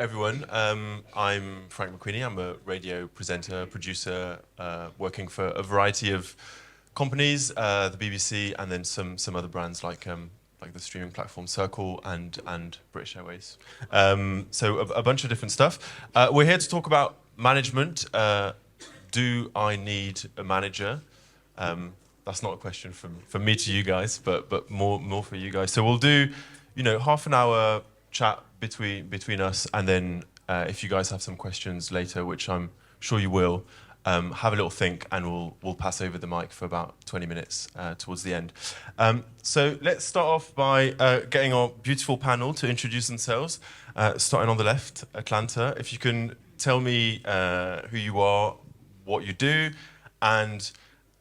everyone. I'm Frank McQueenie. I'm a radio presenter, producer, working for a variety of companies, the BBC, and then some other brands like the streaming platform Circle and British Airways. So a bunch of different stuff. We're here to talk about management. Do I need a manager? That's not a question from me to you guys, but more for you guys. So we'll do, half an hour chat between us, and then if you guys have some questions later, which I'm sure you will, have a little think, and we'll pass over the mic for about 20 minutes towards the end. So let's start off by getting our beautiful panel to introduce themselves. Starting on the left, Atlanta, if you can tell me who you are, what you do, and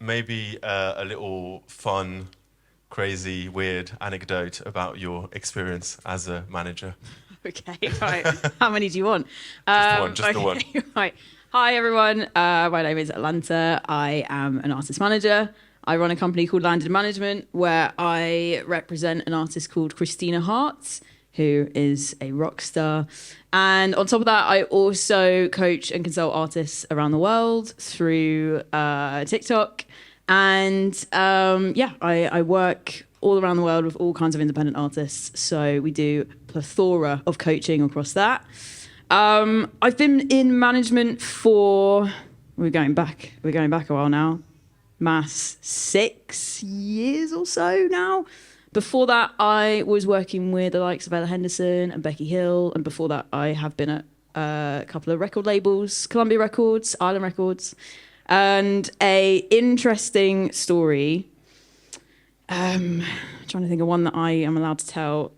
maybe a little fun, crazy, weird anecdote about your experience as a manager. Okay, right. How many do you want? Just the one. Right. Hi, everyone. My name is Atlanta. I am an artist manager. I run a company called Landed Management, where I represent an artist called Christina Hart, who is a rock star. And on top of that, I also coach and consult artists around the world through TikTok. And I work all around the world with all kinds of independent artists. So we do a plethora of coaching across that. I've been in management for, we're going back a while now, 6 years or so now. Before that, I was working with the likes of Ella Henderson and Becky Hill. And before that, I have been at a couple of record labels, Columbia Records, Island Records. And a interesting story, trying to think of one that I am allowed to tell.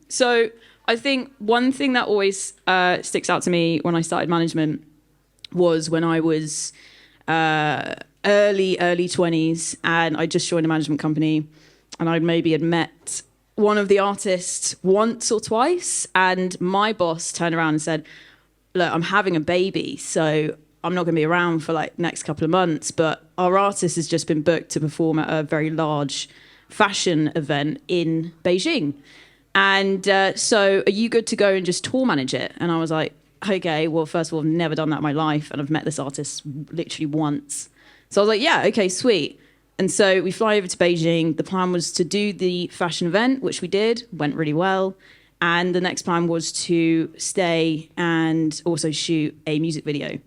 So I think one thing that always sticks out to me when I started management was when I was early 20s, and I just joined a management company, and I maybe had met one of the artists once or twice, and my boss turned around and said, look, I'm having a baby, so I'm not going to be around for like next couple of months, but our artist has just been booked to perform at a very large fashion event in Beijing. And so are you good to go and just tour manage it? And I was like, okay, well, first of all, I've never done that in my life, and I've met this artist literally once. So I was like, yeah, okay, sweet. And so we fly over to Beijing. The plan was to do the fashion event, which we did, went really well. And the next plan was to stay and also shoot a music video.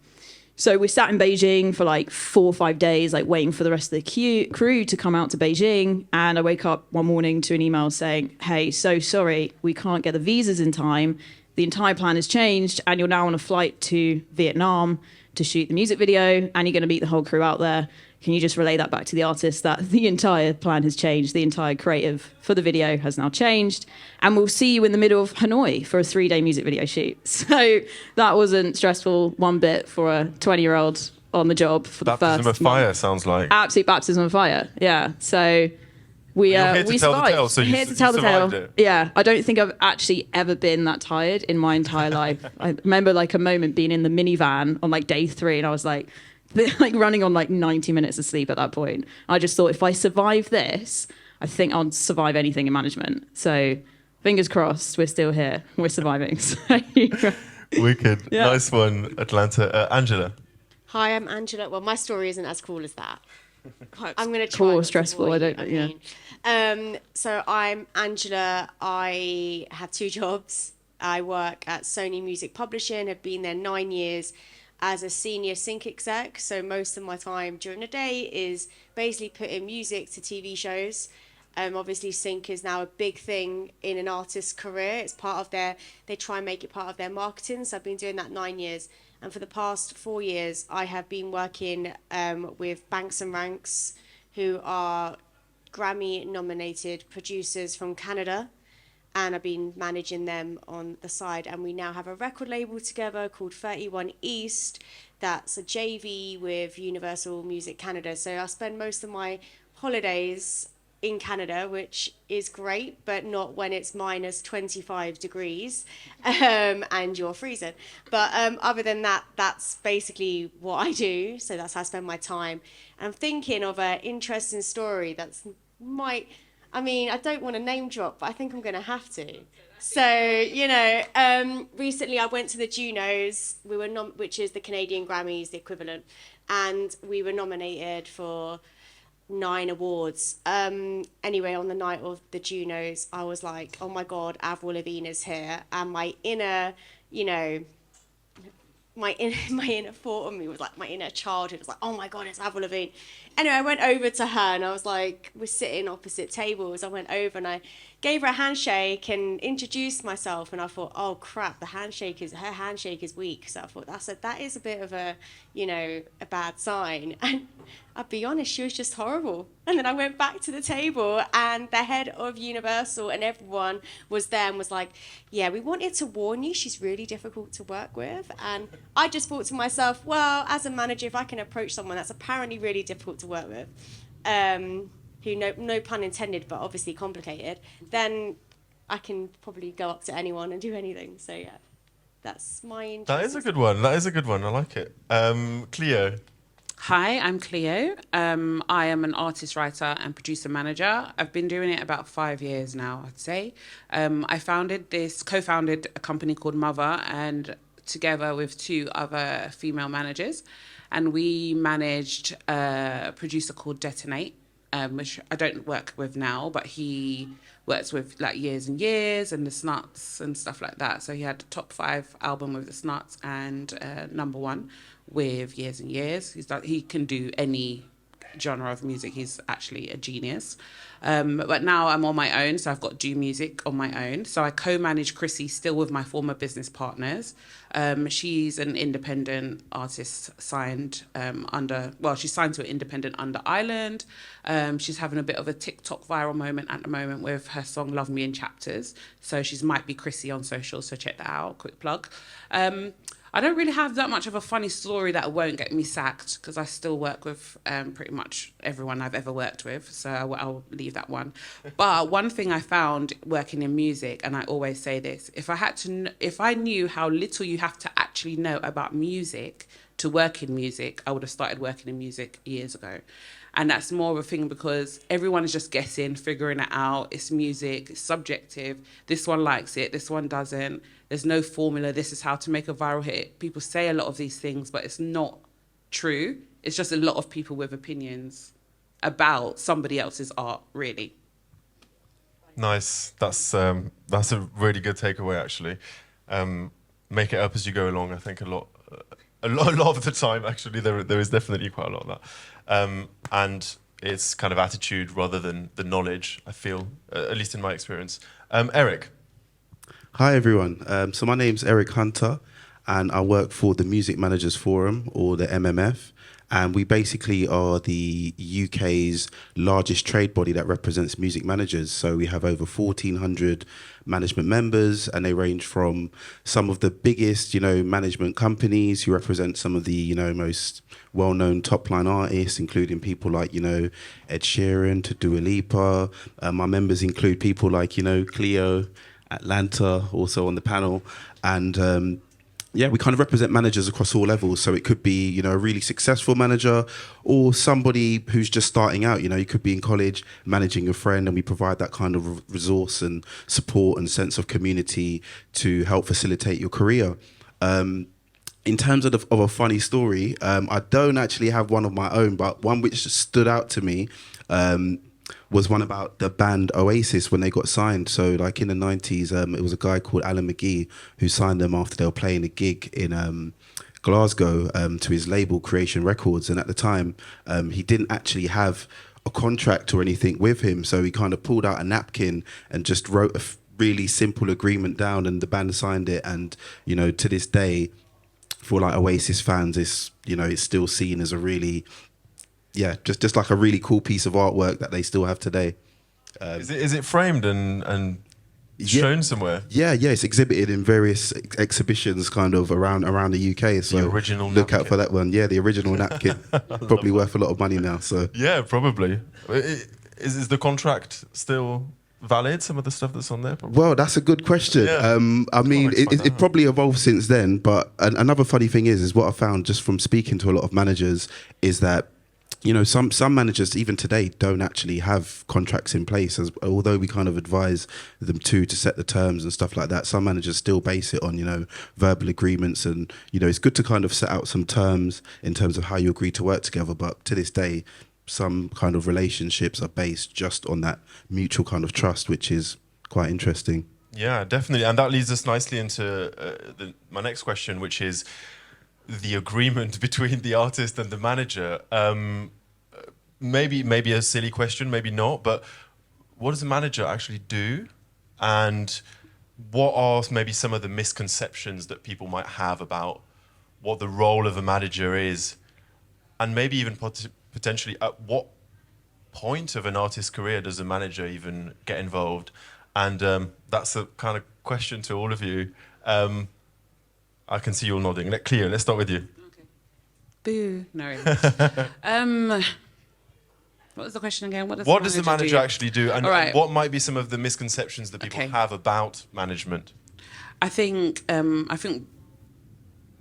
So we sat in Beijing for like 4 or 5 days, like waiting for the rest of the crew to come out to Beijing. And I wake up one morning to an email saying, hey, so sorry, we can't get the visas in time. The entire plan has changed, and you're now on a flight to Vietnam to shoot the music video, and you're going to meet the whole crew out there. Can you just relay that back to the artist that the entire plan has changed? The entire creative for the video has now changed. And we'll see you in the middle of Hanoi for a 3-day music video shoot. So that wasn't stressful one bit for a 20-year-old on the job for the first Baptism of fire, month. sounds like. Absolute baptism of fire, yeah. So we survived. Here to tell the tale. Yeah, I don't think I've actually ever been that tired in my entire life. I remember like a moment being in the minivan on like day 3, and I was like running on like 90 minutes of sleep at that point. I just thought, if I survive this, I think I'll survive anything in management. So fingers crossed, we're still here. We're surviving. So, wicked. Yeah. Nice one, Atlanta. Angela. Hi, I'm Angela. Well, my story isn't as cool as that. I'm going to try. Cool or not to stressful, bore I you, don't, yeah. So I'm Angela. I have 2 jobs. I work at Sony Music Publishing. I've been there 9 years as a senior sync exec. So most of my time during the day is basically putting music to TV shows. Obviously sync is now a big thing in an artist's career. It's part of they try and make it part of their marketing. So I've been doing that 9 years. And for the past 4 years, I have been working with Banks and Ranks, who are Grammy-nominated producers from Canada. And I've been managing them on the side. And we now have a record label together called 31 East. That's a JV with Universal Music Canada. So I spend most of my holidays in Canada, which is great, but not when it's minus 25 degrees and you're freezing. But other than that, that's basically what I do. So that's how I spend my time. And I'm thinking of an interesting story that's might I mean, I don't want to name drop, but I think I'm going to have to. So, recently I went to the Junos, which is the Canadian Grammys, the equivalent, and we were nominated for 9 awards. Anyway, on the night of the Junos, I was like, oh my God, Avril Lavigne's here. And my inner, my inner thought of me was like, my inner childhood was like, oh my God, it's Avril Lavigne. Anyway, I went over to her and I was like, we're sitting opposite tables. I went over and I gave her a handshake and introduced myself. And I thought, oh crap, her handshake is weak. So I thought, that is a bit of a bad sign. And I'll be honest, she was just horrible. And then I went back to the table and the head of Universal and everyone was there and was like, yeah, we wanted to warn you, she's really difficult to work with. And I just thought to myself, well, as a manager, if I can approach someone that's apparently really difficult to work with, who, no pun intended, but obviously complicated, then I can probably go up to anyone and do anything. So yeah, that's my interest. That is a good one. I like it. Cleo. Hi, I'm Cleo. I am an artist, writer and producer manager. I've been doing it about 5 years now, I'd say. I co-founded a company called Mother, and together with 2 other female managers. And we managed a producer called Detonate, which I don't work with now, but he works with like Years and Years and the Snuts and stuff like that. So he had a top 5 album with the Snuts and number 1 with Years and Years. He can do any genre of music. He's actually a genius. But now I'm on my own, so I've got Do Music on my own. So I co-manage Chrissy still with my former business partners. She's an independent artist signed she's signed to an independent under Island. She's having a bit of a TikTok viral moment at the moment with her song Love Me in Chapters. So she's might be Chrissy on social, so check that out, quick plug. I don't really have that much of a funny story that won't get me sacked because I still work with pretty much everyone I've ever worked with, so I'll leave that one. But one thing I found working in music, and I always say this, if I knew how little you have to actually know about music to work in music, I would have started working in music years ago. And that's more of a thing because everyone is just guessing, figuring it out. It's music, it's subjective. This one likes it, this one doesn't. There's no formula, this is how to make a viral hit. People say a lot of these things, but it's not true. It's just a lot of people with opinions about somebody else's art, really. Nice. That's a really good takeaway, actually. Make it up as you go along. I think a lot of the time, actually, there is definitely quite a lot of that. And it's kind of attitude rather than the knowledge, I feel, at least in my experience. Eric. Hi, everyone. So my name's Eric Hunter, and I work for the Music Managers Forum, or the MMF. And we basically are the UK's largest trade body that represents music managers. So we have over 1,400 management members, and they range from some of the biggest, management companies who represent some of the, most well-known top-line artists, including people like, Ed Sheeran to Dua Lipa. My members include people like, Cleo, Atlanta, also on the panel. And we kind of represent managers across all levels. So it could be, a really successful manager or somebody who's just starting out. You could be in college managing a friend, and we provide that kind of resource and support and sense of community to help facilitate your career. In terms of a funny story, I don't actually have one of my own, but one which stood out to me was one about the band Oasis when they got signed. So like in the 90s, it was a guy called Alan McGee who signed them after they were playing a gig in Glasgow to his label Creation Records. And at the time, he didn't actually have a contract or anything with him. So he kind of pulled out a napkin and just wrote a really simple agreement down, and the band signed it. And, to this day, for like Oasis fans, it's still seen as a really... just like a really cool piece of artwork that they still have today. Is it framed and shown somewhere? Yeah, it's exhibited in various exhibitions kind of around the UK. So the original look napkin. Out for that one. Yeah, the original napkin. Probably worth a lot of money now. So yeah, probably. Is the contract still valid, some of the stuff that's on there? Probably? Well, that's a good question. Yeah. I mean, it probably evolved since then. But another funny thing is what I found just from speaking to a lot of managers is that you know, some managers even today don't actually have contracts in place, as although we kind of advise them to set the terms and stuff like that. Some managers still base it on, you know, verbal agreements, and you know, it's good to kind of set out some terms in terms of how you agree to work together. But to this day, some kind of relationships are based just on that mutual kind of trust, which is quite interesting. Yeah, definitely, and that leads us nicely into my next question, which is the agreement between the artist and the manager. Maybe a silly question, maybe not, but what does the manager actually do? And what are maybe some of the misconceptions that people might have about what the role of a manager is? And maybe even potentially at what point of an artist's career does a manager even get involved? And that's a kind of question to all of you. I can see you all nodding. Cleo, let's start with you. Okay. Boo. No. What was the question again? What does the manager actually do? And right. What might be some of the misconceptions that people have about management? I think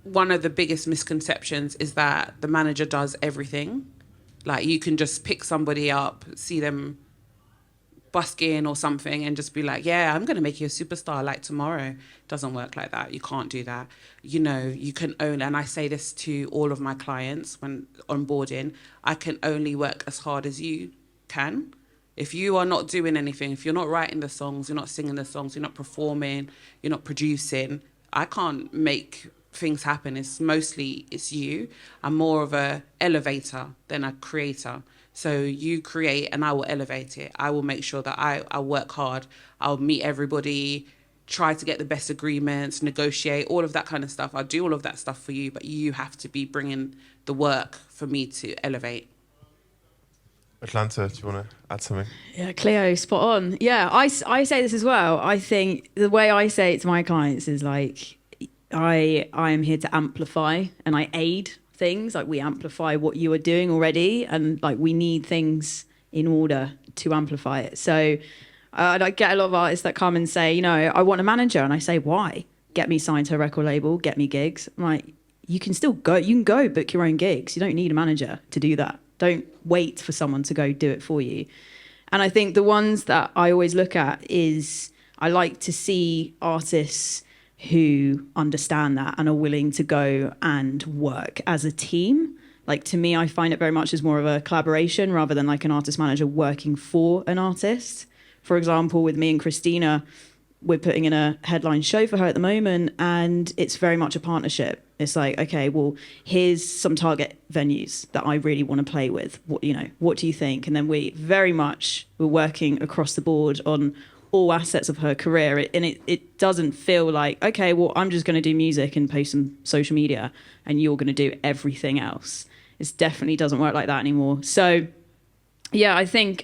one of the biggest misconceptions is that the manager does everything. Like, you can just pick somebody up, see them busking or something, and just be like, yeah, I'm going to make you a superstar like tomorrow. Doesn't work like that. You can't do that. You know, you can only, and I say this to all of my clients when onboarding, I can only work as hard as you can. If you are not doing anything, if you're not writing the songs, you're not singing the songs, you're not performing, you're not producing, I can't make things happen. It's you. I'm more of a elevator than a creator. So you create and I will elevate it. I will make sure that I work hard. I'll meet everybody, try to get the best agreements, negotiate, all of that kind of stuff. I'll do all of that stuff for you, but you have to be bringing the work for me to elevate. Atlanta, do you want to add something? Yeah, Cleo, spot on. Yeah, I say this as well. I think the way I say it to my clients is like, I am here to amplify and I aid things. Like, we amplify what you are doing already, and like, we need things in order to amplify it. So I get a lot of artists that come and say, you know, I want a manager, and I say, why? Get me signed to a record label, get me gigs. I'm like, you can go book your own gigs. You don't need a manager to do that. Don't wait for someone to go do it for you. And I think the ones that I always look at is, I like to see artists who understand that and are willing to go and work as a team. Like, to me, I find it very much as more of a collaboration rather than like an artist manager working for an artist. For example, with me and Christina, we're putting in a headline show for her at the moment, and it's very much a partnership. It's like, okay, well, here's some target venues that I really want to play with. What do you think? And then we're working across the board on all assets of her career, and it doesn't feel like, okay, well, I'm just going to do music and post some social media and you're going to do everything else. It definitely doesn't work like that anymore. So yeah, I think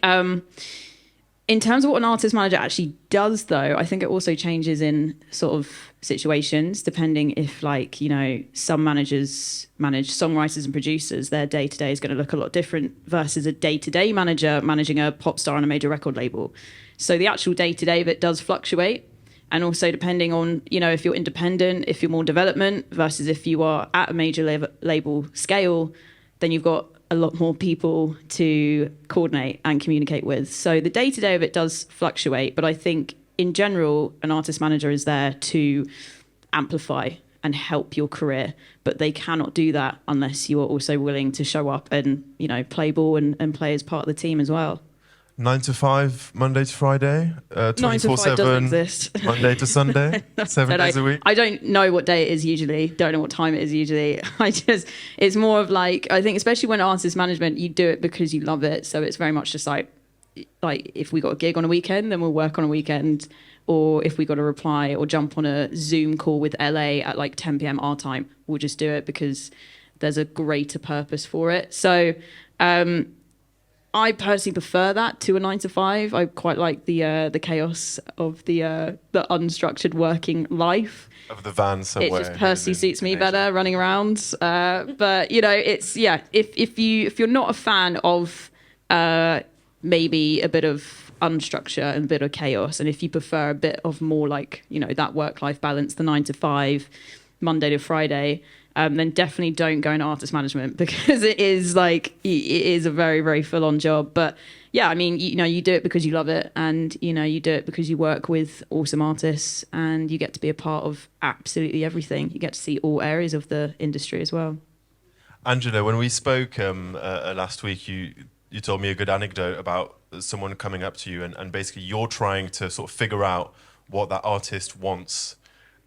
in terms of what an artist manager actually does, though, I think it also changes in sort of situations, depending if, like, you know, some managers manage songwriters and producers, their day-to-day is going to look a lot different versus a day-to-day manager managing a pop star on a major record label. So the actual day-to-day of it does fluctuate. And also depending on, you know, if you're independent, if you're more development versus if you are at a major label scale, then you've got a lot more people to coordinate and communicate with. So the day-to-day of it does fluctuate, but I think in general, an artist manager is there to amplify and help your career, but they cannot do that unless you are also willing to show up and, you know, play ball and play as part of the team as well. 9 to 5, Monday to Friday, 9 to 5 doesn't exist. Monday to Sunday, 7 days a week. I don't know what day it is usually. Don't know what time it is usually. It's more of like, I think especially when artist management, you do it because you love it. So it's very much just like if we got a gig on a weekend, then we'll work on a weekend. Or if we got a reply or jump on a Zoom call with LA at like 10 p.m. our time, we'll just do it because there's a greater purpose for it. So, I personally prefer that to a 9 to 5. I quite like the chaos of the unstructured working life. Of the van somewhere. It just personally suits me better running around. But you know, it's if you're not a fan of maybe a bit of unstructure and a bit of chaos, and if you prefer a bit of more like, you know, that work-life balance, the 9 to 5, Monday to Friday, then definitely don't go into artist management because it is a very, very full on job. But yeah, I mean, you do it because you love it, and you do it because you work with awesome artists, and you get to be a part of absolutely everything. You get to see all areas of the industry as well. Angela, when we spoke last week, you told me a good anecdote about someone coming up to you and basically you're trying to sort of figure out what that artist wants,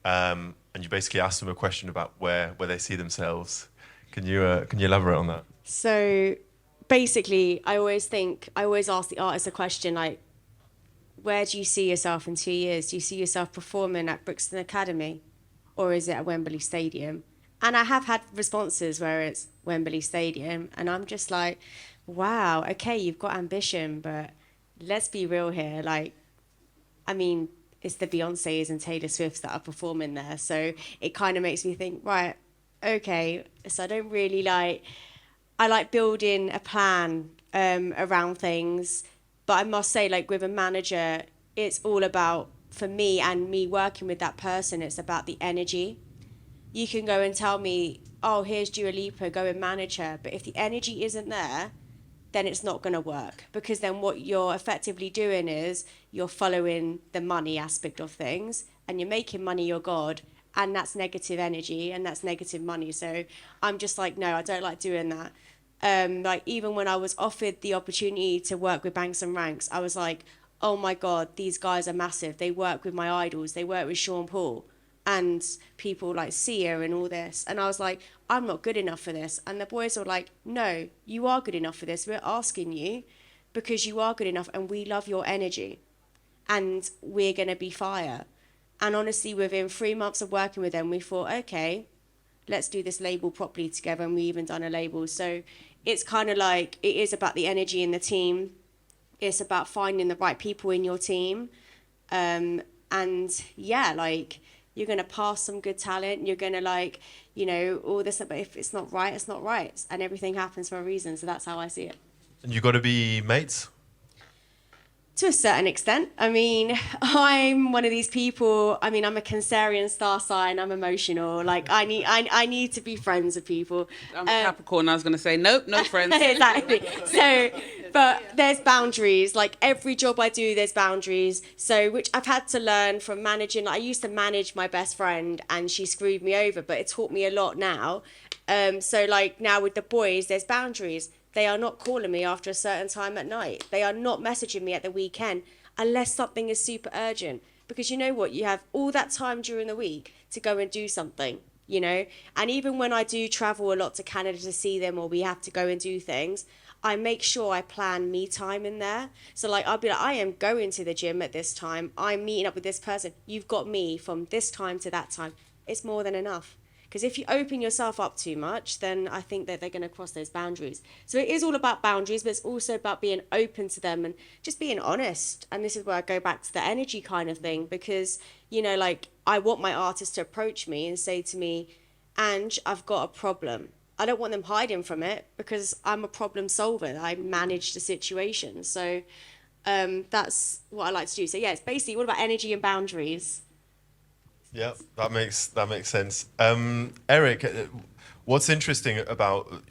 and you basically asked them a question about where they see themselves. Can you elaborate on that? So basically, I always ask the artist a question like, where do you see yourself in 2 years? Do you see yourself performing at Brixton Academy, or is it at Wembley Stadium? And I have had responses where it's Wembley Stadium, and I'm just like, wow, okay, you've got ambition, but let's be real here. Like, I mean, it's the Beyoncés and Taylor Swifts that are performing there. So it kind of makes me think, right, okay, so I like building a plan around things. But I must say, like with a manager, it's all about, for me and me working with that person, it's about the energy. You can go and tell me, oh, here's Dua Lipa, go and manage her. But if the energy isn't there, then it's not going to work. Because then what you're effectively doing is you're following the money aspect of things, and you're making money your God, and that's negative energy, and that's negative money. So I'm just like, no, I don't like doing that. Like even when I was offered the opportunity to work with Banks and Ranks, I was like, oh my God, these guys are massive. They work with my idols. They work with Sean Paul and people like Sia and all this. And I was like, I'm not good enough for this. And the boys were like, no, you are good enough for this. We're asking you because you are good enough and we love your energy and we're going to be fire. And honestly, within 3 months of working with them, we thought, okay, let's do this label properly together. And we even done a label. So it's kind of like, it is about the energy in the team. It's about finding the right people in your team. And yeah, like, you're going to pass some good talent. You're going to like, all this, but if it's not right, it's not right. And everything happens for a reason. So that's how I see it. And you got to be mates? To a certain extent. I mean, I'm one of these people. I mean, I'm a Cancerian star sign. I'm emotional. Like, I need to be friends with people. I'm a Capricorn. I was going to say, nope, no friends. Exactly. So, but there's boundaries. Like, every job I do, there's boundaries. So, which I've had to learn from managing. Like, I used to manage my best friend, and she screwed me over, but it taught me a lot now. So, like, now with the boys, there's boundaries. They are not calling me after a certain time at night. They are not messaging me at the weekend unless something is super urgent. Because you know what? You have all that time during the week to go and do something, And even when I do travel a lot to Canada to see them, or we have to go and do things, I make sure I plan me time in there. So like, I'll be like, I am going to the gym at this time. I'm meeting up with this person. You've got me from this time to that time. It's more than enough. Because if you open yourself up too much, then I think that they're going to cross those boundaries. So it is all about boundaries, but it's also about being open to them and just being honest. And this is where I go back to the energy kind of thing, because, like, I want my artists to approach me and say to me, Ange, I've got a problem. I don't want them hiding from it because I'm a problem solver. I manage the situation. So that's what I like to do. So yeah, it's basically all about energy and boundaries. Yeah, that makes sense. Eric, what's interesting about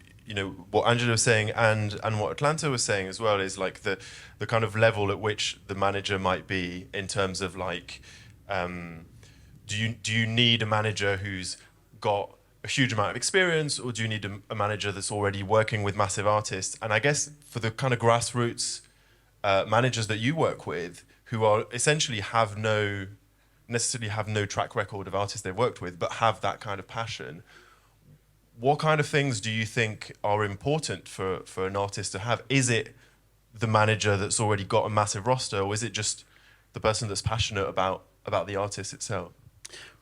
what Angela was saying and what Atlanta was saying as well is like the kind of level at which the manager might be in terms of like, do you need a manager who's got a huge amount of experience, or do you need a manager that's already working with massive artists? And I guess for the kind of grassroots managers that you work with, who are essentially necessarily have no track record of artists they've worked with, but have that kind of passion, what kind of things do you think are important for an artist to have? Is it the manager that's already got a massive roster, or is it just the person that's passionate about the artist itself?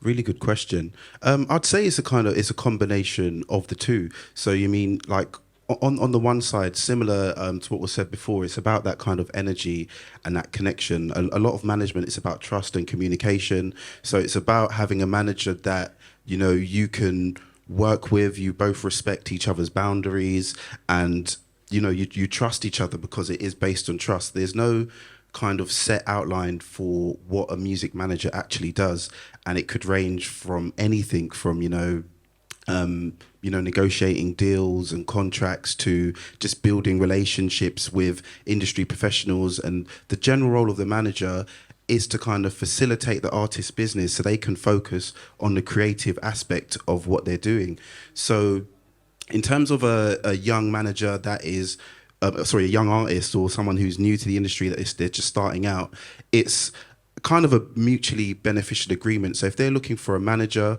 Really good question. I'd say it's a combination of the two. So you mean like on the one side, similar to what was said before, it's about that kind of energy and that connection. A lot of management is about trust and communication. So it's about having a manager that, you can work with, you both respect each other's boundaries, and, you trust each other because it is based on trust. There's no kind of set outline for what a music manager actually does, and it could range from anything from negotiating deals and contracts to just building relationships with industry professionals. And the general role of the manager is to kind of facilitate the artist's business so they can focus on the creative aspect of what they're doing. So in terms of a young manager that is, a young artist or someone who's new to the industry, they're just starting out, it's kind of a mutually beneficial agreement. So if they're looking for a manager,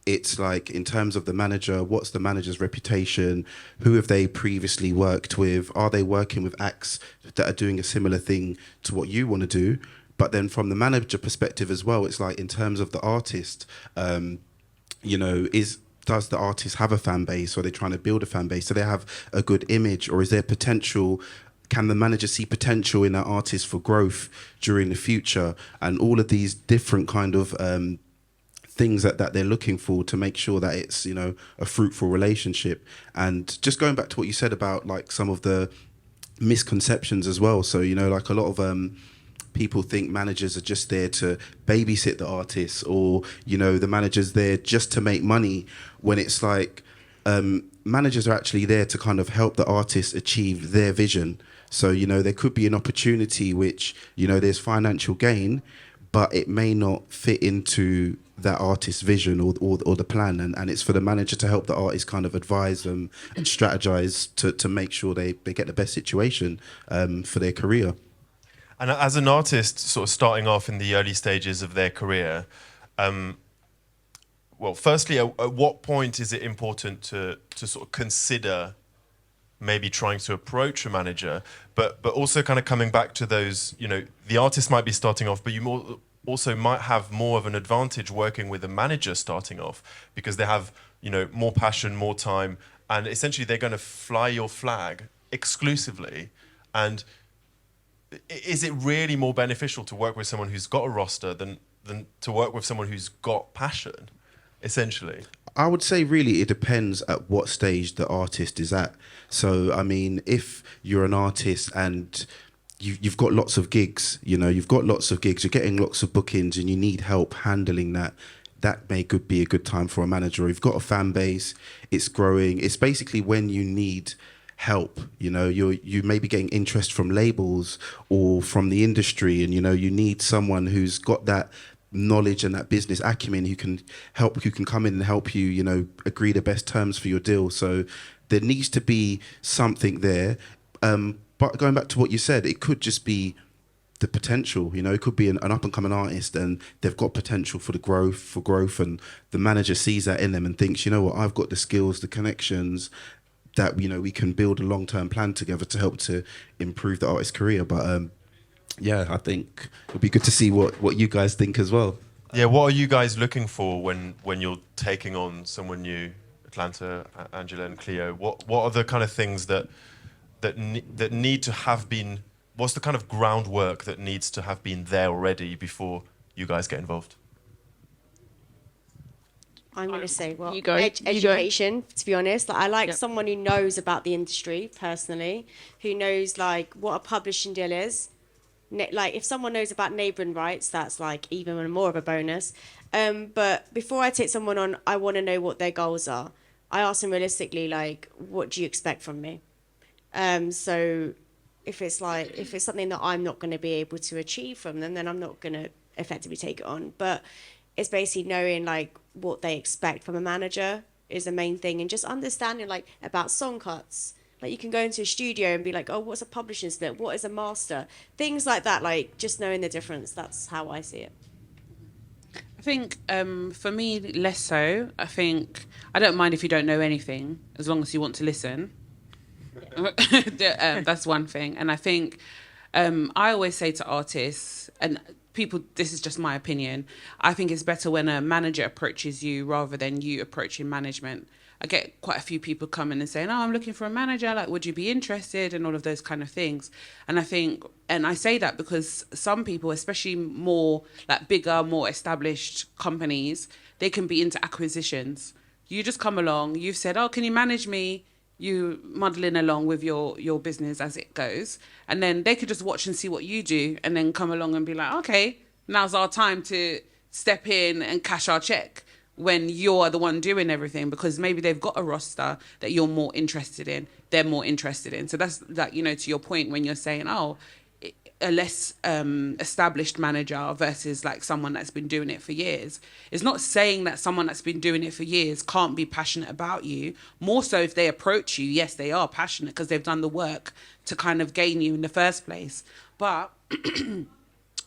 it's like, in terms of the manager, what's the manager's reputation? Who have they previously worked with? Are they working with acts that are doing a similar thing to what you want to do? But then from the manager perspective as well, it's like, in terms of the artist, does the artist have a fan base? Or are they trying to build a fan base? Do they have a good image? Or is there potential? Can the manager see potential in that artist for growth during the future? And all of these different kind of things that they're looking for to make sure that it's, a fruitful relationship. And just going back to what you said about like some of the misconceptions as well. So, like a lot of people think managers are just there to babysit the artists, or, the manager's there just to make money, when it's like managers are actually there to kind of help the artists achieve their vision. So, there could be an opportunity which, there's financial gain, but it may not fit into that artist's vision or the plan, and it's for the manager to help the artist kind of advise them and strategize to make sure they get the best situation for their career. And as an artist sort of starting off in the early stages of their career, well, firstly, at what point is it important to sort of consider maybe trying to approach a manager, but also kind of coming back to those, the artist might be starting off, but you also might have more of an advantage working with a manager starting off, because they have, more passion, more time, and essentially they're going to fly your flag exclusively. And is it really more beneficial to work with someone who's got a roster than to work with someone who's got passion, essentially? I would say really it depends at what stage the artist is at. So, I mean, if you're an artist and you've got lots of gigs, you're getting lots of bookings and you need help handling that could be a good time for a manager. Or you've got a fan base, it's growing. It's basically when you need help, you may be getting interest from labels or from the industry, and, you need someone who's got that knowledge and that business acumen who can come in and help you, agree the best terms for your deal. So there needs to be something there. But going back to what you said, it could just be the potential. It could be an up-and-coming artist and they've got potential for growth, and the manager sees that in them and thinks, I've got the skills, the connections, that, we can build a long-term plan together to help to improve the artist's career. But I think it'd be good to see what you guys think as well. Yeah, what are you guys looking for when you're taking on someone new? Atlanta, Angela and Cleo, what are the kind of things that need to have been, what's the kind of groundwork that needs to have been there already before you guys get involved? I'm going to say, well, education, to be honest. I like someone who knows about the industry personally, who knows what a publishing deal is. If someone knows about neighbouring rights, that's even more of a bonus. But before I take someone on, I want to know what their goals are. I ask them realistically, what do you expect from me? So if it's something that I'm not going to be able to achieve from them, then I'm not going to effectively take it on. But it's basically knowing what they expect from a manager is the main thing, and just understanding about song cuts. You can go into a studio and be oh, what's a publishing split? What is a master? Things like that, just knowing the difference. That's how I see it. I think for me, less so. I think I don't mind if you don't know anything, as long as you want to listen. That's one thing. And I think I always say to artists, and people, this is just my opinion, I think it's better when a manager approaches you rather than you approaching management. I get quite a few people coming and saying, I'm looking for a manager, would you be interested, and all of those kind of things. And I say that because some people, especially more bigger, more established companies, they can be into acquisitions. You just come along, you've said, can you manage me? you muddling along with your business as it goes, and then they could just watch and see what you do, and then come along and be like, okay, now's our time to step in and cash our check, when you're the one doing everything, because maybe they've got a roster that you're more interested in, they're more interested in. So that's that, you know, to your point when you're saying, oh, a less established manager versus like someone that's been doing it for years. It's not saying that someone that's been doing it for years can't be passionate about you. More so if they approach you, yes, they are passionate because they've done the work to kind of gain you in the first place. But,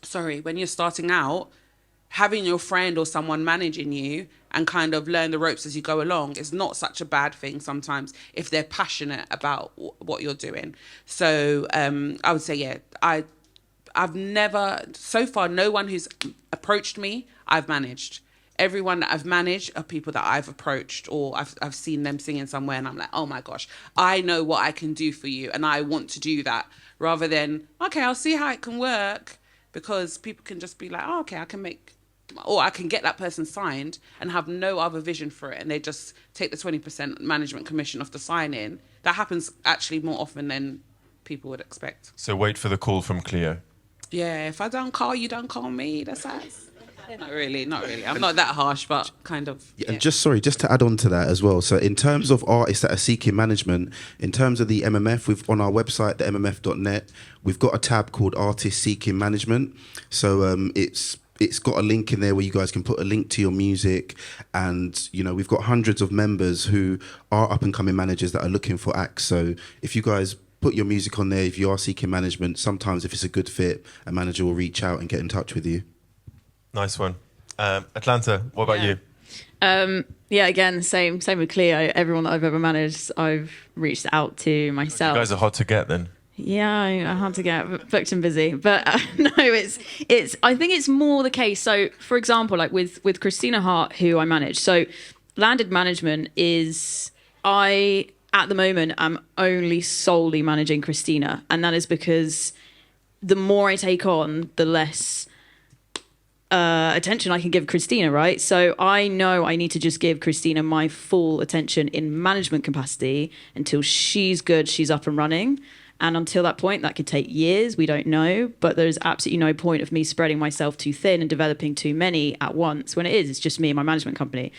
sorry, when you're starting out, having your friend or someone managing you and kind of learn the ropes as you go along is not such a bad thing sometimes if they're passionate about what you're doing. So I would say, yeah, I've never, so far, no one who's approached me, I've managed. Everyone that I've managed are people that I've approached, or I've seen them singing somewhere and I'm like, oh my gosh, I know what I can do for you and I want to do that, rather than, okay, I'll see how it can work, because people can just be like, oh, okay, I can make, or I can get that person signed and have no other vision for it, and they just take the 20% management commission off the sign-in. That happens actually more often than people would expect. So wait for the call from Cleo. Yeah, if I don't call you, don't call me. That's us. Not really. I'm not that harsh, but kind of. Yeah. And just to add on to that as well. So in terms of artists that are seeking management, in terms of the MMF, we've on our website, the mmf.net, we've got a tab called Artists Seeking Management. So it's got a link in there where you guys can put a link to your music, and you know, we've got hundreds of members who are up and coming managers that are looking for acts. So if you guys put your music on there, if you are seeking management, sometimes if it's a good fit, a manager will reach out and get in touch with you. Nice one. Atlanta, what about you? Yeah, again, same with Cleo. Everyone that I've ever managed, I've reached out to myself. You guys are hot to get then. Yeah, I had to get booked and busy, but no, it's. I think it's more the case. So, for example, like with Christina Hart, who I manage. So, landed management is at the moment I'm only solely managing Christina, and that is because the more I take on, the less attention I can give Christina, right? So I know I need to just give Christina my full attention in management capacity until she's good, she's up and running. And until that point, that could take years, we don't know. But there's absolutely no point of me spreading myself too thin and developing too many at once, when it's just me and my management company.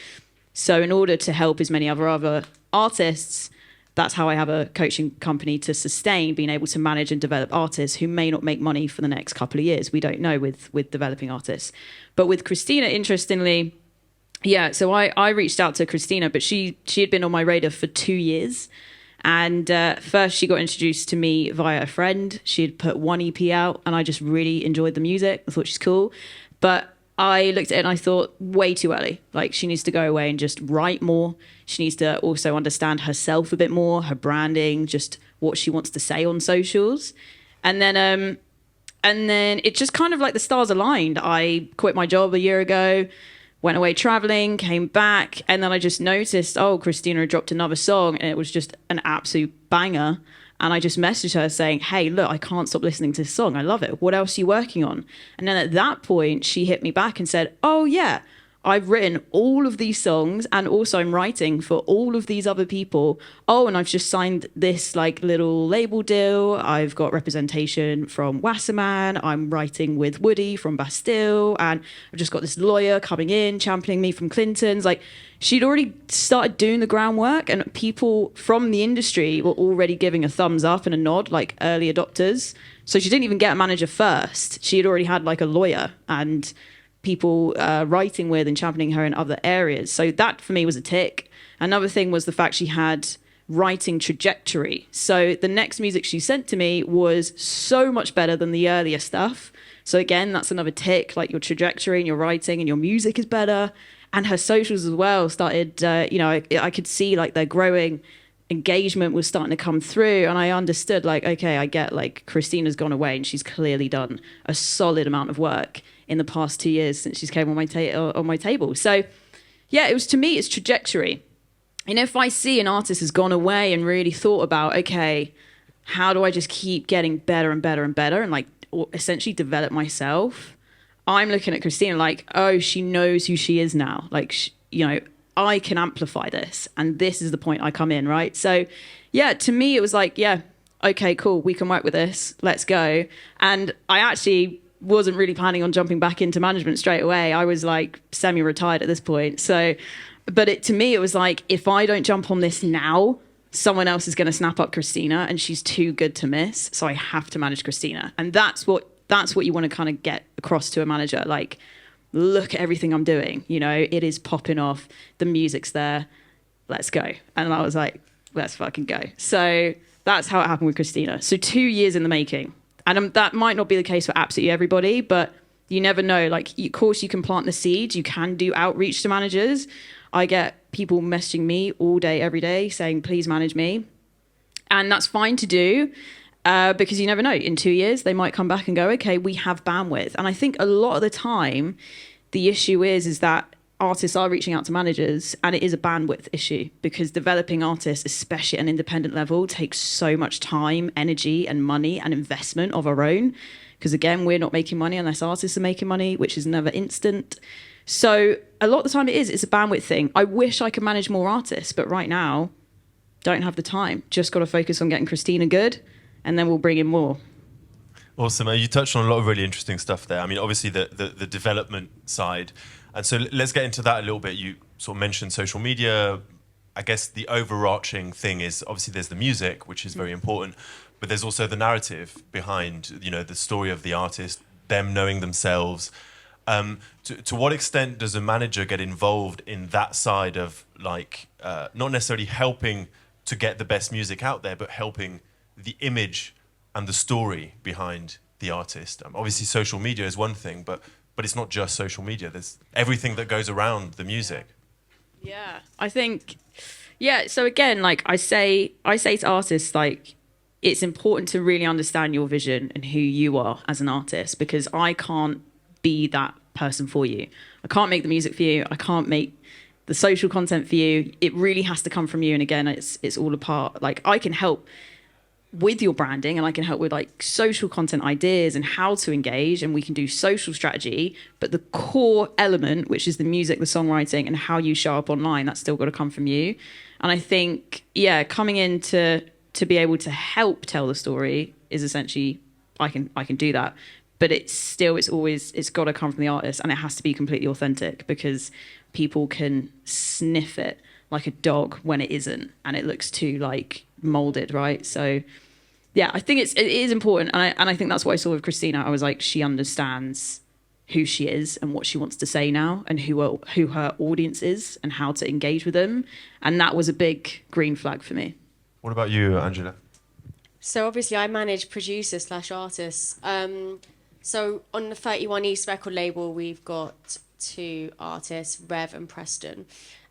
So in order to help as many other artists, that's how I have a coaching company to sustain being able to manage and develop artists who may not make money for the next couple of years. We don't know with developing artists. But with Christina, interestingly, yeah, so I reached out to Christina, but she had been on my radar for 2 years. And first she got introduced to me via a friend. She had put one EP out and I just really enjoyed the music. I thought she's cool. But I looked at it and I thought, way too early. Like, she needs to go away and just write more. She needs to also understand herself a bit more, her branding, just what she wants to say on socials. And then it just kind of like the stars aligned. I quit my job a year ago, went away traveling, came back, and then I just noticed, oh, Christina had dropped another song and it was just an absolute banger. And I just messaged her saying, hey, look, I can't stop listening to this song. I love it. What else are you working on? And then at that point, she hit me back and said, oh, yeah, I've written all of these songs and also I'm writing for all of these other people. Oh, and I've just signed this like little label deal. I've got representation from Wasserman. I'm writing with Woody from Bastille. And I've just got this lawyer coming in, championing me from Clinton's. Like, she'd already started doing the groundwork and people from the industry were already giving a thumbs up and a nod, like early adopters. So she didn't even get a manager first. She had already had like a lawyer and people writing with and championing her in other areas. So that for me was a tick. Another thing was the fact she had writing trajectory. So the next music she sent to me was so much better than the earlier stuff. So again, that's another tick, like your trajectory and your writing and your music is better. And her socials as well started, I could see like their growing engagement was starting to come through. And I understood like, okay, I get like Christina's gone away and she's clearly done a solid amount of work in the past 2 years since she's came on my table. So yeah, to me, it's trajectory. And if I see an artist has gone away and really thought about, okay, how do I just keep getting better and better and better and like essentially develop myself? I'm looking at Christina like, oh, she knows who she is now. Like, I can amplify this, and this is the point I come in, right? So yeah, to me it was like, yeah, okay, cool, we can work with this, let's go. And I actually wasn't really planning on jumping back into management straight away. I was like semi-retired at this point. So, but to me, it was like, if I don't jump on this now, someone else is going to snap up Christina, and she's too good to miss. So I have to manage Christina. And that's what you want to kind of get across to a manager. Like, look at everything I'm doing. You know, it is popping off. The music's there. Let's go. And I was like, let's fucking go. So that's how it happened with Christina. So 2 years in the making. And that might not be the case for absolutely everybody, but you never know. Like, of course, you can plant the seeds. You can do outreach to managers. I get people messaging me all day, every day, saying, please manage me. And that's fine to do because you never know. In 2 years, they might come back and go, okay, we have bandwidth. And I think a lot of the time, the issue is that artists are reaching out to managers, and it is a bandwidth issue because developing artists, especially at an independent level, takes so much time, energy and money and investment of our own. Because again, we're not making money unless artists are making money, which is never instant. So a lot of the time it's a bandwidth thing. I wish I could manage more artists, but right now, don't have the time. Just got to focus on getting Christina good, and then we'll bring in more. Awesome. You touched on a lot of really interesting stuff there. I mean, obviously the development side. And so let's get into that a little bit. You sort of mentioned social media. I guess the overarching thing is obviously there's the music, which is very important, but there's also the narrative behind, you know, the story of the artist, them knowing themselves. To what extent does a manager get involved in that side of, like, not necessarily helping to get the best music out there, but helping the image and the story behind the artist? Obviously social media is one thing, but it's not just social media. There's everything that goes around the music. Yeah, I think, yeah. So again, like I say to artists, like, it's important to really understand your vision and who you are as an artist, because I can't be that person for you. I can't make the music for you. I can't make the social content for you. It really has to come from you. And again, it's all a part. Like, I can help with your branding, and I can help with like social content ideas and how to engage, and we can do social strategy, but the core element, which is the music, the songwriting, and how you show up online, that's still got to come from you. And I think, yeah, coming in to be able to help tell the story is essentially, I can do that, but it's got to come from the artist, and it has to be completely authentic, because people can sniff it like a dog when it isn't, and it looks too like molded, right? So yeah, I think it is important, and I think that's what I saw with Christina. I was like, she understands who she is and what she wants to say now, and who her audience is and how to engage with them, and that was a big green flag for me. What about you, Angela? So obviously I manage producers / artists. So on the 31 East record label, we've got 2 artists, Rev and Preston.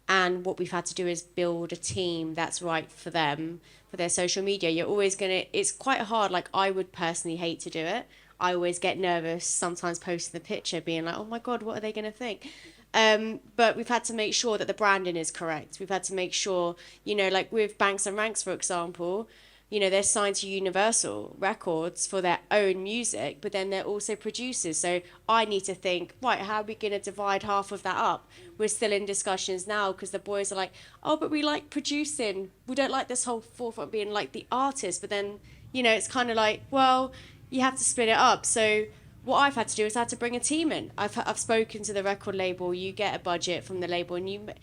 And what we've had to do is build a team that's right for them, for their social media. You're always it's quite hard. Like, I would personally hate to do it. I always get nervous, sometimes posting the picture, being like, oh my God, what are they going to think? But we've had to make sure that the branding is correct. We've had to make sure, you know, like with Banks and Ranks, for example, you know, they're signed to Universal Records for their own music, but then they're also producers. So I need to think, right, how are we going to divide half of that up? We're still in discussions now, because the boys are like, oh, but we like producing. We don't like this whole forefront being like the artist. But then, you know, it's kind of like, well, you have to split it up. So what I've had to do is I had to bring a team in. I've spoken to the record label. You get a budget from the label, and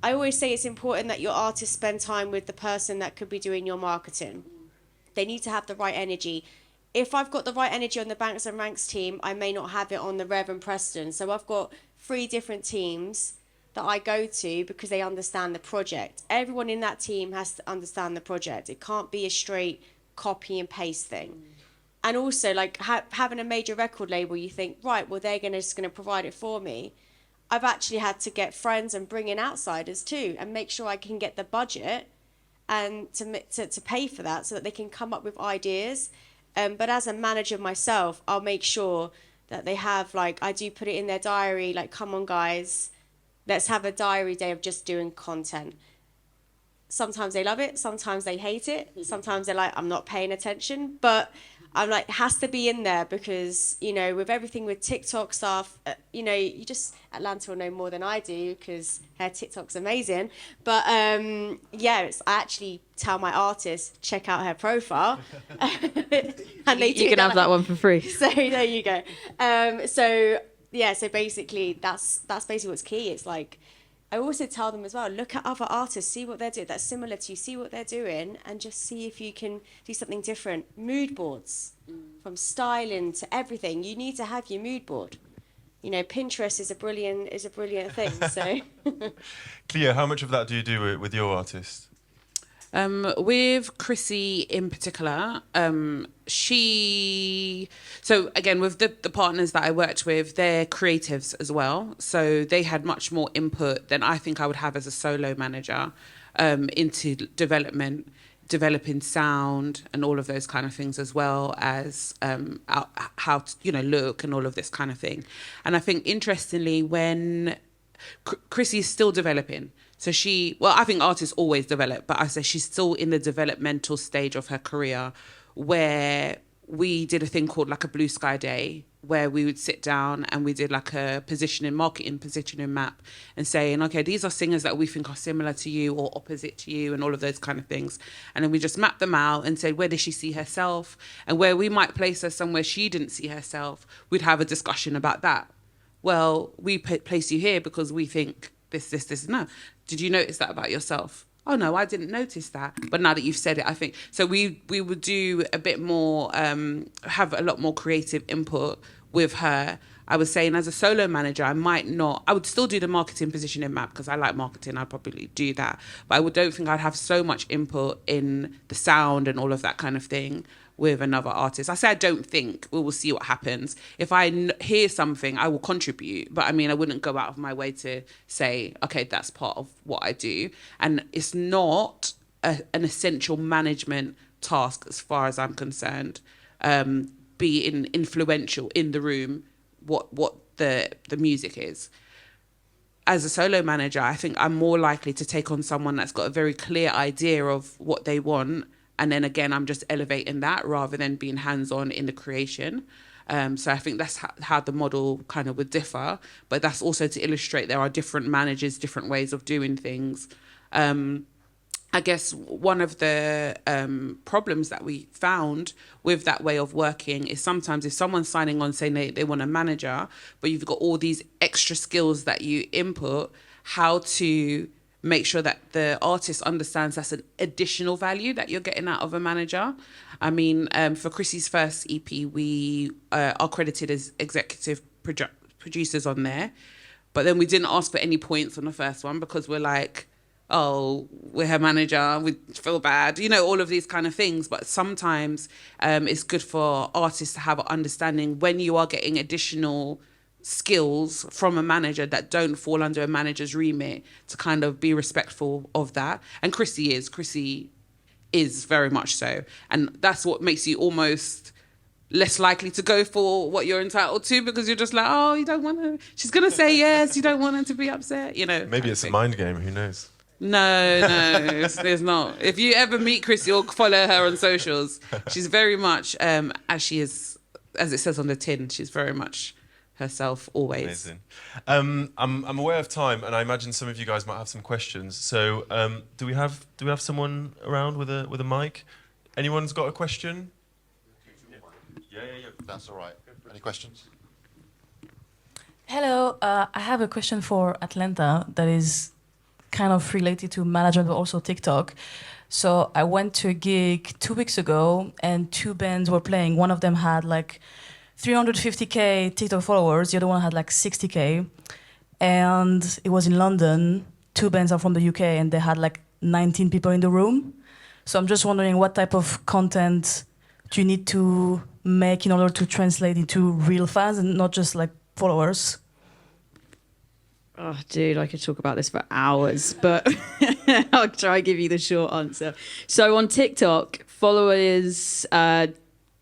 I always say it's important that your artists spend time with the person that could be doing your marketing. They need to have the right energy. If I've got the right energy on the Banks and Ranks team, I may not have it on the Rev and Preston. So I've got 3 different teams that I go to because they understand the project. Everyone in that team has to understand the project. It can't be a straight copy and paste thing. And also, like, having a major record label, you think, right, well, they're just going to provide it for me. I've actually had to get friends and bring in outsiders too, and make sure I can get the budget and to pay for that, so that they can come up with ideas. But as a manager myself, I'll make sure that they have, like, I do put it in their diary, like, come on guys, let's have a diary day of just doing content. Sometimes they love it, sometimes they hate it, sometimes they're like, I'm not paying attention, but I'm like, it has to be in there because, you know, with everything with TikTok stuff, you know, you just, Atlanta will know more than I do because her TikTok's amazing. But yeah, I actually tell my artists, check out her profile. And they do You can have that one for free. So there you go. So yeah, so basically that's basically what's key. It's like, I also tell them as well, look at other artists, see what they're doing that's similar to you, see what they're doing, and just see if you can do something different. Mood boards, from styling to everything. You need to have your mood board. You know, Pinterest is a brilliant thing. So, Cleo, how much of that do you do with your artist? With Chrissy in particular, so again, with the partners that I worked with, they're creatives as well. So they had much more input than I think I would have as a solo manager into developing sound and all of those kind of things, as well as how to, you know, look and all of this kind of thing. And I think interestingly, when Chrissy's still developing. So I think artists always develop, but I say she's still in the developmental stage of her career, where we did a thing called like a Blue Sky Day, where we would sit down and we did like a marketing positioning map and saying, okay, these are singers that we think are similar to you or opposite to you and all of those kind of things. And then we just mapped them out and said, where does she see herself? And where we might place her somewhere she didn't see herself, we'd have a discussion about that. Well, we place you here because we think this, no. Did you notice that about yourself? Oh, no, I didn't notice that. But now that you've said it, I think... So we would do a bit more, have a lot more creative input with her. I was saying as a solo manager, I would still do the marketing positioning map because I like marketing. I'd probably do that. But don't think I'd have so much input in the sound and all of that kind of thing with another artist. I say I don't think. We will see what happens. If I hear something, I will contribute. But I mean, I wouldn't go out of my way to say, okay, that's part of what I do. And it's not an essential management task as far as I'm concerned. Being influential in the room, what the music is. As a solo manager, I think I'm more likely to take on someone that's got a very clear idea of what they want. And then again, I'm just elevating that rather than being hands-on in the creation. So I think that's how the model kind of would differ. But that's also to illustrate there are different managers, different ways of doing things. I guess one of the problems that we found with that way of working is sometimes if someone's signing on saying they want a manager, but you've got all these extra skills that you input, how to make sure that the artist understands that's an additional value that you're getting out of a manager. I mean, for Chrissy's first EP, we are credited as executive producers on there. But then we didn't ask for any points on the first one because we're like, oh, we're her manager, we feel bad, you know, all of these kind of things. But sometimes it's good for artists to have an understanding when you are getting additional skills from a manager that don't fall under a manager's remit, to kind of be respectful of that. And Chrissy is very much so. And that's what makes you almost less likely to go for what you're entitled to, because you're just like, oh, you don't want her, she's going to say yes, you don't want her to be upset, you know. Maybe it's a mind game, who knows? No, there's not. If you ever meet Chrissy or follow her on socials, she's very much, as she is, as it says on the tin, she's very much herself always. Amazing. I'm aware of time, and I imagine some of you guys might have some questions. So, do we have someone around with a mic? Anyone's got a question? Yeah. That's all right. Any questions? Hello, I have a question for Atlanta that is kind of related to management, but also TikTok. So I went to a gig 2 weeks ago, and two bands were playing. One of them had like 350k TikTok followers. The other one had like 60k. And it was in London. Two bands are from the UK, and they had like 19 people in the room. So I'm just wondering, what type of content do you need to make in order to translate into real fans and not just like followers? Oh, dude, I could talk about this for hours, but I'll try to give you the short answer. So on TikTok, followers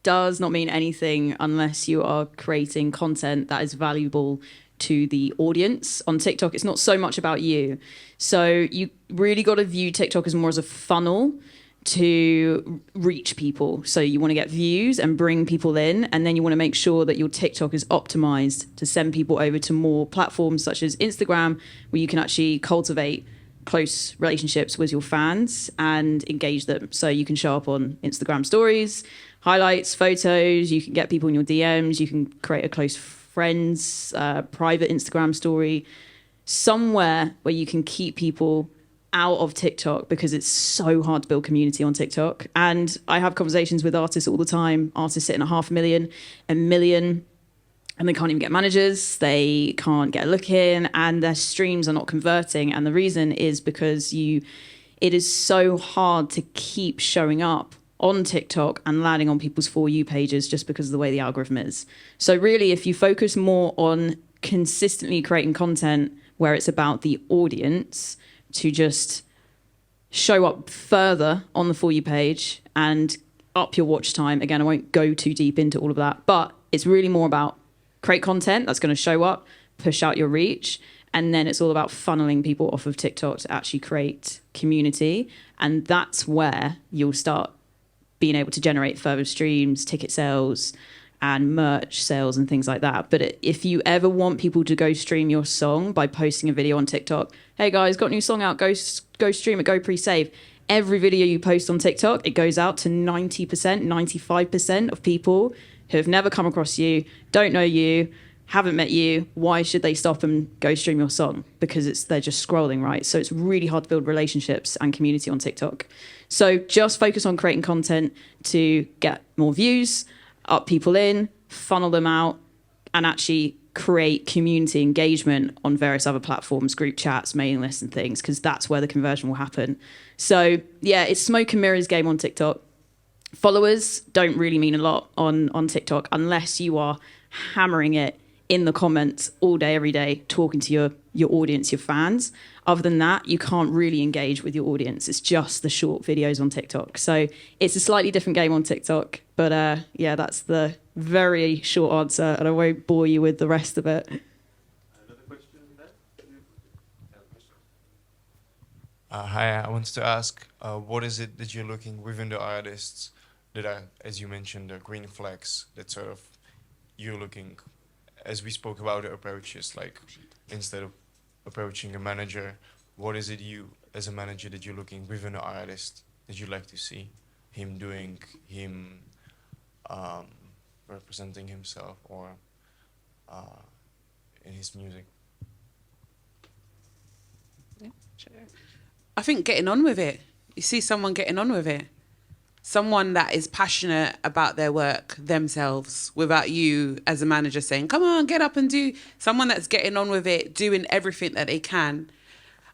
does not mean anything unless you are creating content that is valuable to the audience. On TikTok, it's not so much about you. So you really got to view TikTok as more as a funnel. to reach people. So you want to get views and bring people in, and then you want to make sure that your TikTok is optimized to send people over to more platforms such as Instagram, where you can actually cultivate close relationships with your fans and engage them. So you can show up on Instagram stories, highlights, photos, you can get people in your DMs, you can create a close friends, private Instagram story, somewhere where you can keep people out of TikTok, because it's so hard to build community on TikTok. And I have conversations with artists all the time, artists sitting at 500,000, 1 million, and they can't even get managers, they can't get a look in, and their streams are not converting. And the reason is because it is so hard to keep showing up on TikTok and landing on people's For You pages just because of the way the algorithm is. So really, if you focus more on consistently creating content where it's about the audience, to just show up further on the For You page and up your watch time. Again, I won't go too deep into all of that, but it's really more about create content that's going to show up, push out your reach, and then it's all about funneling people off of TikTok to actually create community. And that's where you'll start being able to generate further streams, ticket sales, and merch sales and things like that. But if you ever want people to go stream your song by posting a video on TikTok, hey guys, got a new song out, go stream it, go pre-save. Every video you post on TikTok, it goes out to 90%, 95% of people who have never come across you, don't know you, haven't met you. Why should they stop and go stream your song? Because they're just scrolling, right? So it's really hard to build relationships and community on TikTok. So just focus on creating content to get more views, up people in, funnel them out, and actually create community engagement on various other platforms, group chats, mailing lists and things, because that's where the conversion will happen. So yeah, it's smoke and mirrors game on TikTok. Followers don't really mean a lot on TikTok unless you are hammering it in the comments all day, every day, talking to your audience, your fans. Other than that, you can't really engage with your audience. It's just the short videos on TikTok. So it's a slightly different game on TikTok. But yeah, that's the very short answer, and I won't bore you with the rest of it. Another question there? Hi, I wanted to ask, what is it that you're looking within the artists that are, as you mentioned, the green flags that sort of you're looking, as we spoke about the approaches, like instead of approaching a manager, what is it you, as a manager, that you're looking within an artist that you'd like to see him doing, him representing himself, or in his music? Yeah, sure. I think getting on with it. You see someone getting on with it. Someone that is passionate about their work themselves without you as a manager saying, come on, get up and do. Someone that's getting on with it, doing everything that they can.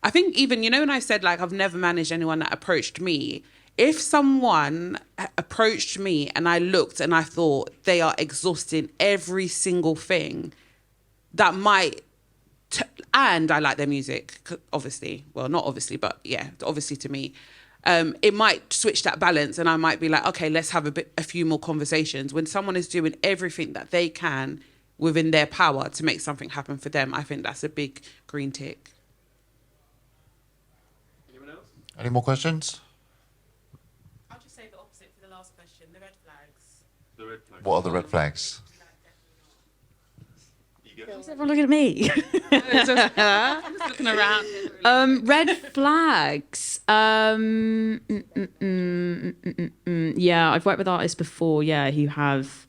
I think even, when I said, like, I've never managed anyone that approached me, if someone approached me and I looked and I thought they are exhausting every single thing, that might, and I like their music, obviously. Well, not obviously, but yeah, obviously to me. It might switch that balance, and I might be like, okay, let's have a few more conversations. When someone is doing everything that they can within their power to make something happen for them, I think that's a big green tick. Anyone else? Any more questions? I'll just say the opposite for the last question, the red flags. The red flag. What are the red flags? Is everyone looking at me? I'm just looking around. Red flags. Yeah, I've worked with artists before. Yeah, who have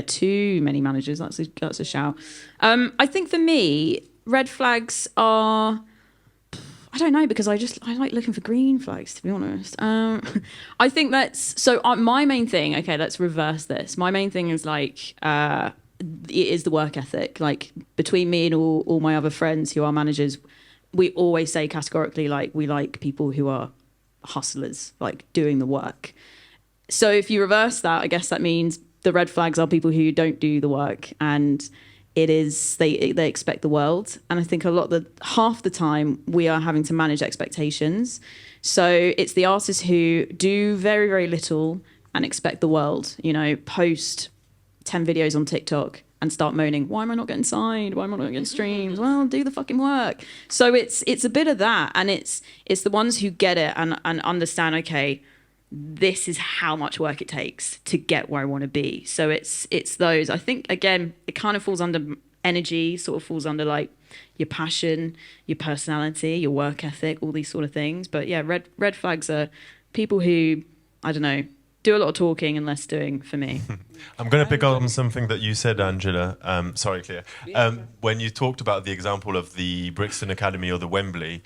too many managers. That's a shout. I think for me, red flags are. I don't know, because I like looking for green flags, to be honest. I think my main thing. Okay, let's reverse this. My main thing is like. It is the work ethic. Like, between me and all my other friends who are managers, we always say categorically, like, we like people who are hustlers, like doing the work. So if you reverse that, I guess that means the red flags are people who don't do the work, and it is they expect the world. And I think half the time we are having to manage expectations. So it's the artists who do very, very little and expect the world, post 10 videos on TikTok and start moaning, why am I not getting signed? Why am I not getting streams? Well, do the fucking work. So it's a bit of that. And it's the ones who get it and understand, okay, this is how much work it takes to get where I want to be. So it's those. I think, again, it kind of falls under energy, sort of falls under like your passion, your personality, your work ethic, all these sort of things. But yeah, red flags are people who, I don't know, do a lot of talking and less doing for me. I'm going to pick up on something that you said, Angela. Sorry, Clea. When you talked about the example of the Brixton Academy or the Wembley,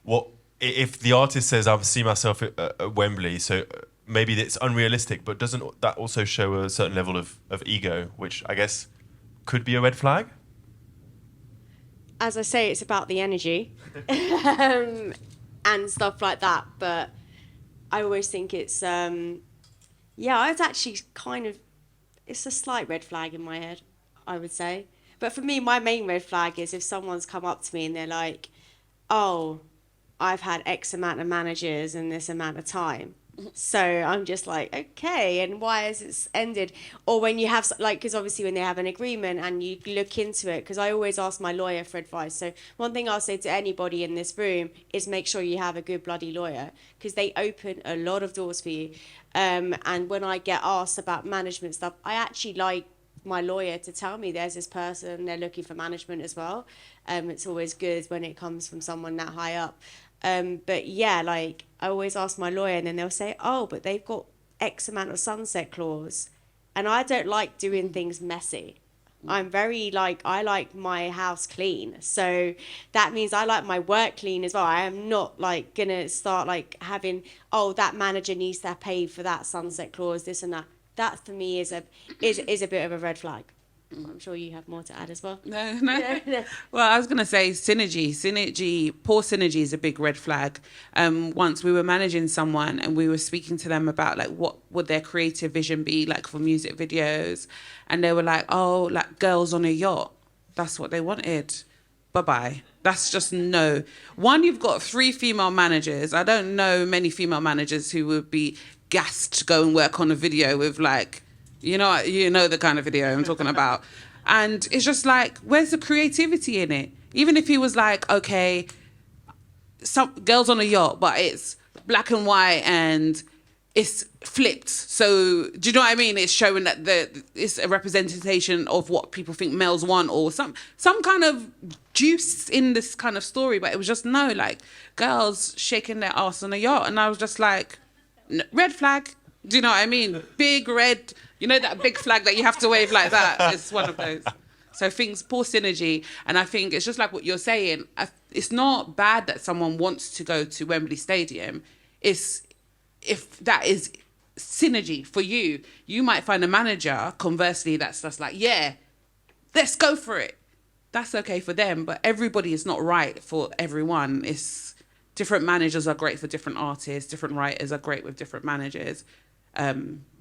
what if the artist says, "I've seen myself at Wembley," so maybe it's unrealistic, but doesn't that also show a certain level of ego, which I guess could be a red flag? As I say, it's about the energy and stuff like that. But I always think it's, it's actually kind of, it's a slight red flag in my head, I would say. But for me, my main red flag is if someone's come up to me and they're like, oh, I've had X amount of managers in this amount of time. So I'm just like, okay, and why has it ended? Or when you have, like, because obviously when they have an agreement and you look into it, because I always ask my lawyer for advice. So one thing I'll say to anybody in this room is make sure you have a good bloody lawyer, because they open a lot of doors for you. And when I get asked about management stuff, I actually like my lawyer to tell me there's this person, they're looking for management as well. It's always good when it comes from someone that high up. But yeah, like I always ask my lawyer and then they'll say, oh, but they've got X amount of sunset clause. And I don't like doing things messy. I'm very I like my house clean. So that means I like my work clean as well. I am not like gonna start like having, oh, that manager needs to pay for that sunset clause, this and that. That for me is a bit of a red flag. I'm sure you have more to add as well. No. Well, I was going to say synergy, poor synergy is a big red flag. Once we were managing someone and we were speaking to them about like what would their creative vision be like for music videos. And they were like, oh, like girls on a yacht. That's what they wanted. Bye-bye. That's just no. One, you've got 3 female managers. I don't know many female managers who would be gassed to go and work on a video with like, you know the kind of video I'm talking about. And it's just like, where's the creativity in it? Even if he was like, okay, some girls on a yacht, but it's black and white and it's flipped. So do you know what I mean? It's showing that it's a representation of what people think males want, or some kind of juice in this kind of story. But it was just like girls shaking their ass on a yacht. And I was just like, red flag. Do you know what I mean? Big red, that big flag that you have to wave like that. It's one of those. So poor synergy. And I think it's just like what you're saying. It's not bad that someone wants to go to Wembley Stadium. If that is synergy for you, you might find a manager, conversely, that's just like, yeah, let's go for it. That's okay for them. But everybody is not right for everyone. Different managers are great for different artists. Different writers are great with different managers.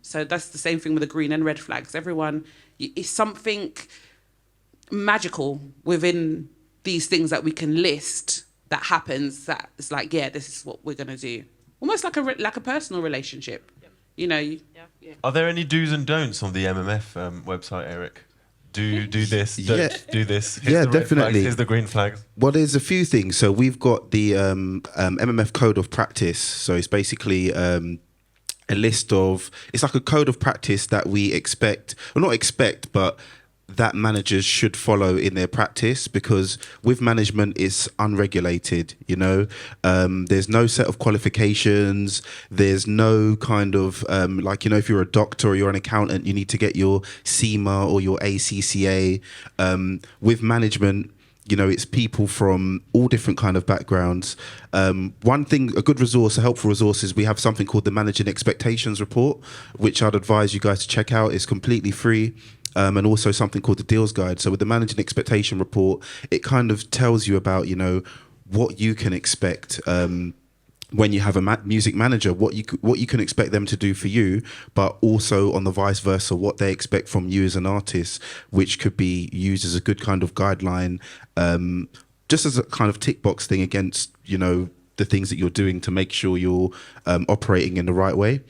So that's the same thing with the green and red flags. Everyone is something magical within these things that we can list that happens. That it's like, yeah, this is what we're gonna do. Almost like a personal relationship. Yeah. Are there any do's and don'ts on the MMF website, Eric? Do this, don't do this. Here's the red definitely. flags, here's the green flags. Well, there's a few things. So we've got the MMF Code of Practice. So it's basically a list of, it's like a code of practice that we but that managers should follow in their practice, because with management it's unregulated, there's no set of qualifications, there's no kind of if you're a doctor or you're an accountant, you need to get your CIMA or your ACCA. With management, it's people from all different kind of backgrounds. One thing, a good resource, a helpful resource, is we have something called the Managing Expectations Report, which I'd advise you guys to check out. It's completely free. And also something called the Deals Guide. So with the Managing Expectation Report, it kind of tells you about, what you can expect when you have a music manager, what you can expect them to do for you, but also on the vice versa, what they expect from you as an artist, which could be used as a good kind of guideline, just as a kind of tick box thing against, the things that you're doing to make sure you're operating in the right way.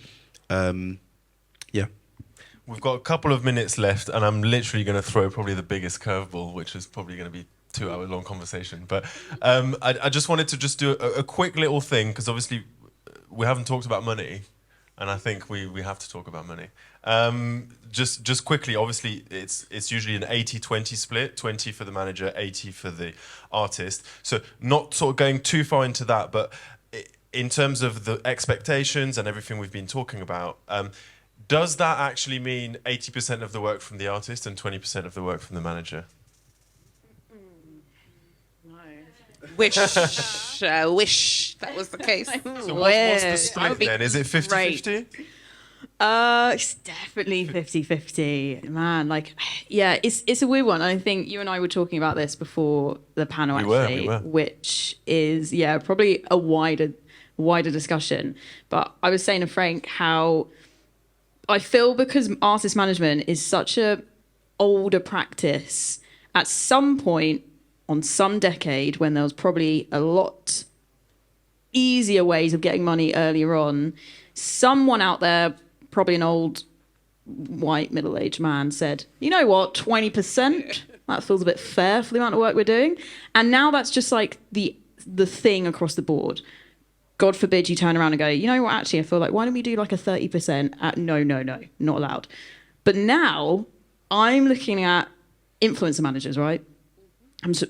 Yeah. We've got a couple of minutes left, and I'm literally going to throw probably the biggest curveball, which is probably going to be 2-hour-long conversation. But I just wanted to just do a quick little thing, because obviously we haven't talked about money. and I think we have to talk about money. Just quickly, obviously, it's usually an 80-20 split, 20 for the manager, 80 for the artist. So not sort of going too far into that, but in terms of the expectations and everything we've been talking about, does that actually mean 80% of the work from the artist and 20% of the work from the manager? Wish that was the case. So what's the split then? Is it 50-50? It's definitely 50-50. Man, like, yeah, it's a weird one. I think you and I were talking about this before the panel, We were. which is, yeah, probably a wider discussion. But I was saying to Frank how I feel because artist management is such a older practice, at some point on some decade when there was probably a lot easier ways of getting money earlier on, someone out there, probably an old white middle-aged man, said, you know what, 20%? That feels a bit fair for the amount of work we're doing. And now that's just like the thing across the board. God forbid you turn around and go, you know what, actually, I feel like, why don't we do like a 30%? No, not allowed. But now I'm looking at influencer managers, right?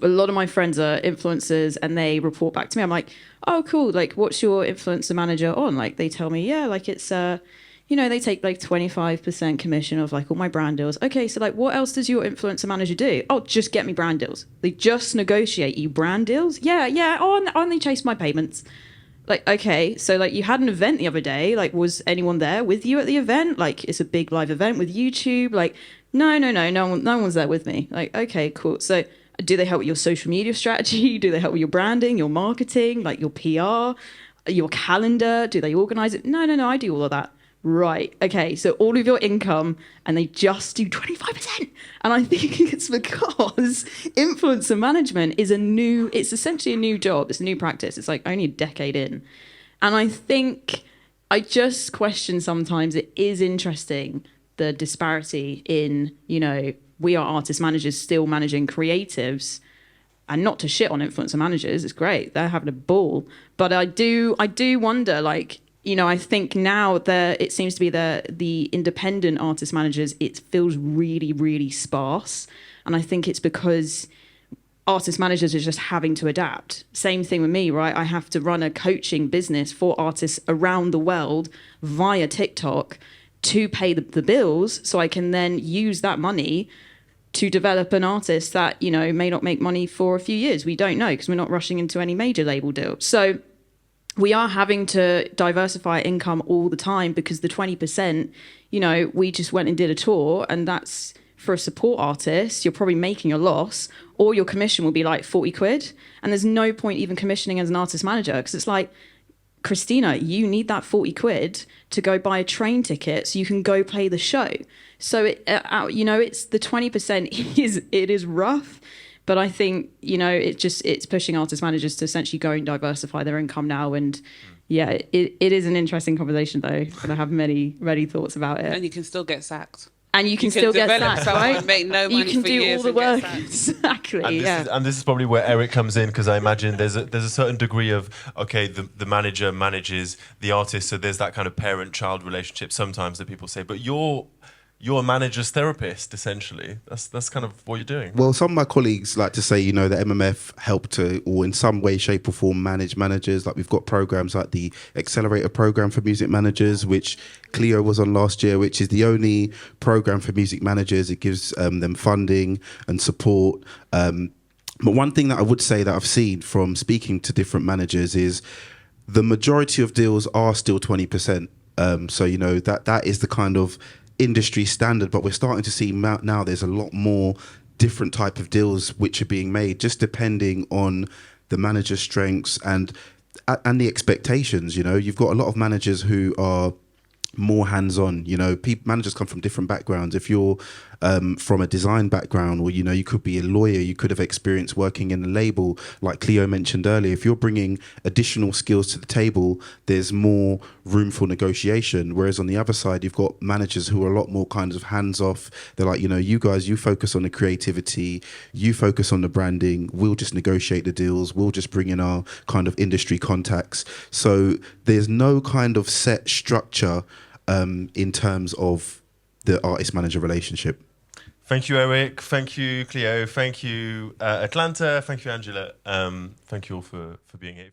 A lot of my friends are influencers and they report back to me. I'm like, oh, cool. Like, what's your influencer manager on? Like, they tell me, yeah, like it's, they take like 25% commission of like all my brand deals. Okay, so like what else does your influencer manager do? Oh, just get me brand deals. They just negotiate you brand deals? Yeah. Oh, and they chase my payments. Like, okay, so like you had an event the other day. Like, was anyone there with you at the event? Like, it's a big live event with YouTube. Like, no one's there with me. Like, okay, cool. So do they help with your social media strategy? Do they help with your branding, your marketing, like your PR, your calendar? Do they organize it? No, I do all of that. Right. Okay. So all of your income, and they just do 25%. And I think it's because influencer management is it's essentially a new job. It's a new practice. It's like only a decade in. And I think I just question sometimes it is interesting, the disparity in, we are artist managers still managing creatives, and not to shit on influencer managers. It's great. They're having a ball. But I do wonder, like, I think now it seems to be the independent artist managers, it feels really, really sparse. And I think it's because artist managers are just having to adapt. Same thing with me, right? I have to run a coaching business for artists around the world via TikTok to pay the bills, so I can then use that money to develop an artist that, may not make money for a few years. We don't know because we're not rushing into any major label deal. So we are having to diversify income all the time because the 20%, we just went and did a tour, and that's for a support artist. You're probably making a loss, or your commission will be like 40 quid. And there's no point even commissioning as an artist manager because it's like, Christina, you need that 40 quid to go buy a train ticket so you can go play the show. So, it's the 20% is rough. But I think, it's pushing artist managers to essentially go and diversify their income now. And yeah, it is an interesting conversation though. And I have many thoughts about it. And you can still get sacked. And you can still get sacked, right? Make no money you can for do years all the and work. get Exactly. And this is probably where Eric comes in, because I imagine there's a certain degree of, okay, the manager manages the artist, so there's that kind of parent-child relationship sometimes that people say, but you're a manager's therapist, essentially. That's kind of what you're doing. Well, some of my colleagues like to say, the MMF help to, or in some way, shape or form, manage managers. Like we've got programs like the Accelerator program for music managers, which Cleo was on last year, which is the only program for music managers. It gives them funding and support. But one thing that I would say that I've seen from speaking to different managers is the majority of deals are still 20%. So, that is the kind of industry standard, but we're starting to see now there's a lot more different type of deals which are being made, just depending on the manager's strengths and the expectations. You've got a lot of managers who are more hands-on. You know, managers come from different backgrounds. If you're from a design background, or, you know, you could be a lawyer, you could have experience working in a label, like Cleo mentioned earlier. If you're bringing additional skills to the table, there's more room for negotiation. Whereas on the other side, you've got managers who are a lot more kind of hands-off. They're like, you know, you guys, you focus on the creativity, you focus on the branding, we'll just negotiate the deals, we'll just bring in our kind of industry contacts. So there's no kind of set structure in terms of the artist-manager relationship. Thank you, Eric. Thank you, Cleo. Thank you, Atlanta. Thank you, Angela. Thank you all for being here.